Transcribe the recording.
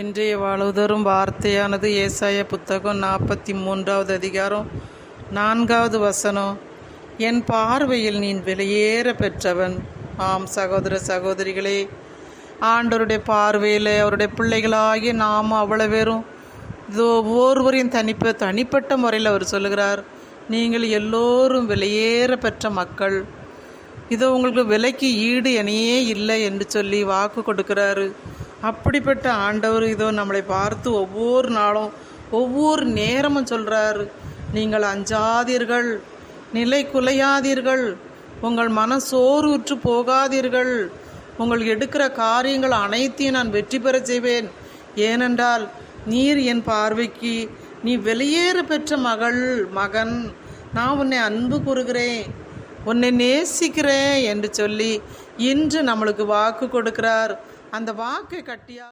இன்றைய வாழ்வுதரும் வார்த்தையானது ஏசாயா புத்தகம் 43வது அதிகாரம் 4வது வசனம். என் பார்வையில் நீ வெளியேற பெற்றவன். ஆம் சகோதர சகோதரிகளே, ஆண்டவருடைய பார்வையில் அவருடைய பிள்ளைகளாகிய நாம் அவ்வளோ பேரும் இது ஒவ்வொருவரையும் தனிப்பட்ட முறையில் அவர் சொல்லுகிறார், நீங்கள் எல்லோரும் வெளியேற பெற்ற மக்கள். இதோ உங்களுக்கு விலைக்கு ஈடு இணையே இல்லை என்று சொல்லி வாக்கு கொடுக்கிறாரு. அப்படிப்பட்ட ஆண்டவர் இதோ நம்மளை பார்த்து ஒவ்வொரு நாளும் ஒவ்வொரு நேரமும் சொல்கிறாரு, நீங்கள் அஞ்சாதீர்கள், நிலை குலையாதீர்கள், உங்கள் மன சோர்வுற்று போகாதீர்கள், உங்கள் எடுக்கிற காரியங்கள் அனைத்தையும் நான் வெற்றி பெற செய்வேன். ஏனென்றால் நீர் என் பார்வைக்கு நீ வெளியேற பெற்ற மகன், நான் உன்னை அன்பு கூறுகிறேன், உன்னை நேசிக்கிறேன் என்று சொல்லி இன்று நம்மளுக்கு வாக்கு கொடுக்கிறார். அந்த வாக்கை கட்டியா